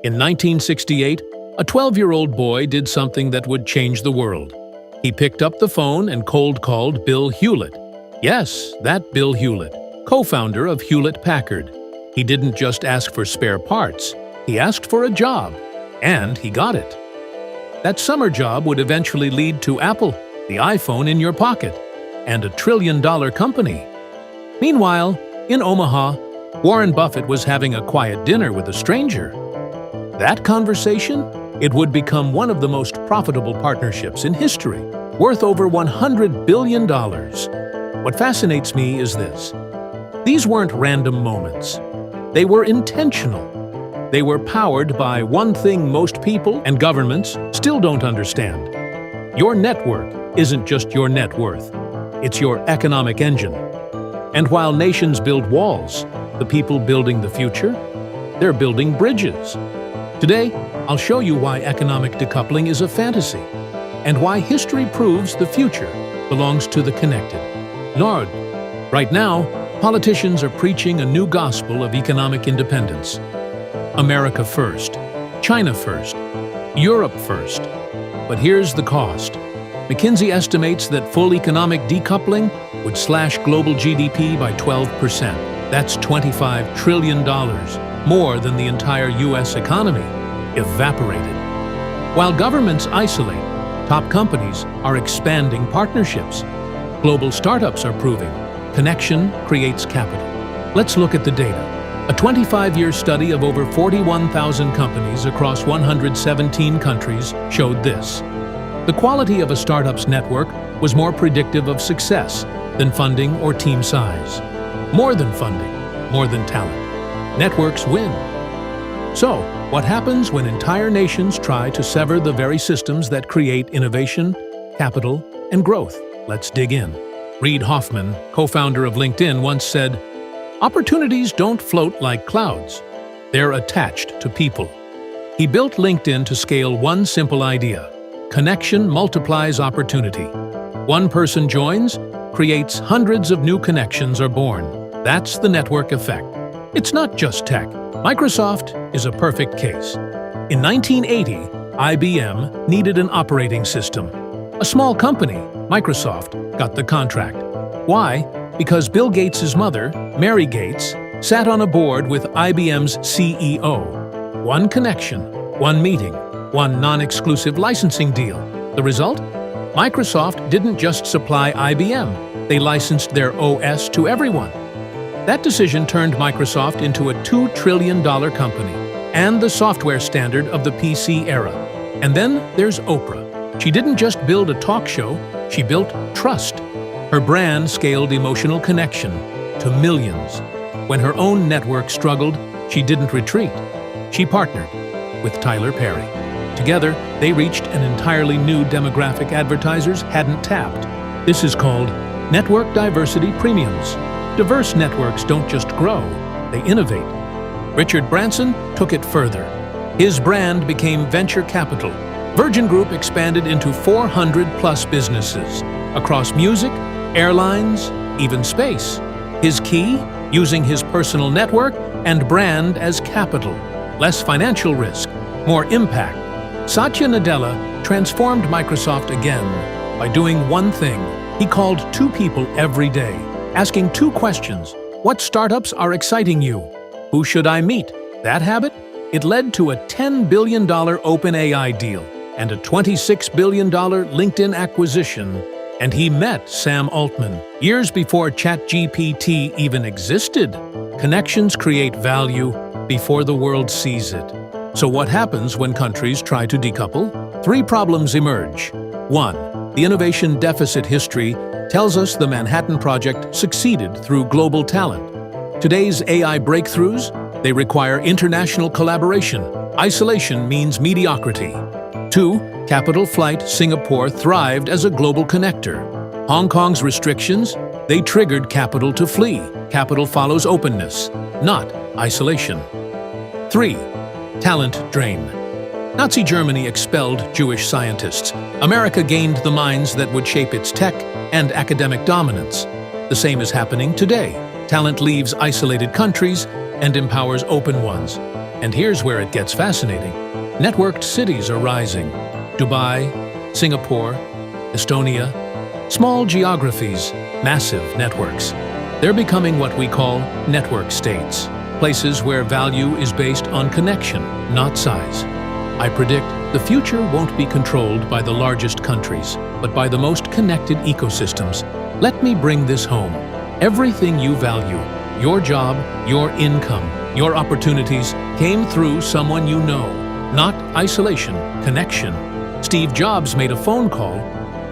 In 1968, a 12-year-old boy did something that would change the world. He picked up the phone and cold-called Bill Hewlett. Yes, that Bill Hewlett, co-founder of Hewlett-Packard. He didn't just ask for spare parts, he asked for a job, and he got it. That summer job would eventually lead to Apple, the iPhone in your pocket, and a trillion-dollar company. Meanwhile, in Omaha, Warren Buffett was having a quiet dinner with a stranger. That conversation? It would become one of the most profitable partnerships in history, worth over $100 billion. What fascinates me is this. These weren't random moments. They were intentional. They were powered by one thing most people and governments still don't understand. Your network isn't just your net worth. It's your economic engine. And while nations build walls, the people building the future, they're building bridges. Today, I'll show you why economic decoupling is a fantasy, and why history proves the future belongs to the connected. Lord, right now, politicians are preaching a new gospel of economic independence. America first, China first, Europe first. But here's the cost. McKinsey estimates that full economic decoupling would slash global GDP by 12%. That's $25 trillion, more than the entire U.S. economy, evaporated. While governments isolate, top companies are expanding partnerships. Global startups are proving connection creates capital. Let's look at the data. A 25-year study of over 41,000 companies across 117 countries showed this. The quality of a startup's network was more predictive of success than funding or team size. More than funding, more than talent. Networks win. So, what happens when entire nations try to sever the very systems that create innovation, capital, and growth? Let's dig in. Reid Hoffman, co-founder of LinkedIn, once said, "Opportunities don't float like clouds. They're attached to people." He built LinkedIn to scale one simple idea. Connection multiplies opportunity. One person joins, creates hundreds of new connections are born. That's the network effect. It's not just tech. Microsoft is a perfect case. In 1980, IBM needed an operating system. A small company, Microsoft, got the contract. Why? Because Bill Gates' mother, Mary Gates, sat on a board with IBM's CEO. One connection, one meeting, one non-exclusive licensing deal. The result? Microsoft didn't just supply IBM, they licensed their OS to everyone. That decision turned Microsoft into a $2 trillion company and the software standard of the PC era. And then there's Oprah. She didn't just build a talk show, she built trust. Her brand scaled emotional connection to millions. When her own network struggled, she didn't retreat. She partnered with Tyler Perry. Together, they reached an entirely new demographic advertisers hadn't tapped. This is called network diversity premiums. Diverse networks don't just grow, they innovate. Richard Branson took it further. His brand became venture capital. Virgin Group expanded into 400-plus businesses across music, airlines, even space. His key? Using his personal network and brand as capital. Less financial risk, more impact. Satya Nadella transformed Microsoft again by doing one thing. He called two people every day, asking two questions. What startups are exciting you? Who should I meet? That habit? It led to a $10 billion OpenAI deal and a $26 billion LinkedIn acquisition. And he met Sam Altman years before ChatGPT even existed. Connections create value before the world sees it. So what happens when countries try to decouple? Three problems emerge. 1. The innovation deficit history tells us the Manhattan Project succeeded through global talent. Today's AI breakthroughs, they require international collaboration. Isolation means mediocrity. 2. Capital flight Singapore thrived as a global connector. Hong Kong's restrictions, they triggered capital to flee. Capital follows openness, not isolation. 3. Talent drain. Nazi Germany expelled Jewish scientists. America gained the minds that would shape its tech and academic dominance. The same is happening today. Talent leaves isolated countries and empowers open ones. And here's where it gets fascinating. Networked cities are rising. Dubai, Singapore, Estonia. Small geographies, massive networks. They're becoming what we call network states, places where value is based on connection, not size. I predict the future won't be controlled by the largest countries, but by the most connected ecosystems. Let me bring this home. Everything you value, your job, your income, your opportunities, came through someone you know. Not isolation, connection. Steve Jobs made a phone call.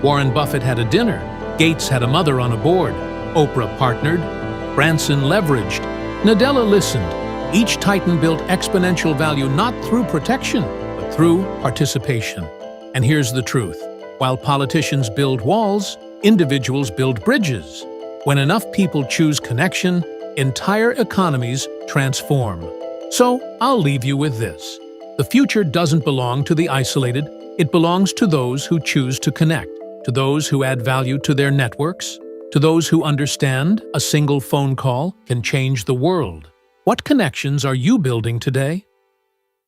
Warren Buffett had a dinner. Gates had a mother on a board. Oprah partnered. Branson leveraged. Nadella listened. Each titan built exponential value not through protection, but through participation. And here's the truth. While politicians build walls, individuals build bridges. When enough people choose connection, entire economies transform. So I'll leave you with this. The future doesn't belong to the isolated. It belongs to those who choose to connect, to those who add value to their networks, to those who understand a single phone call can change the world. What connections are you building today?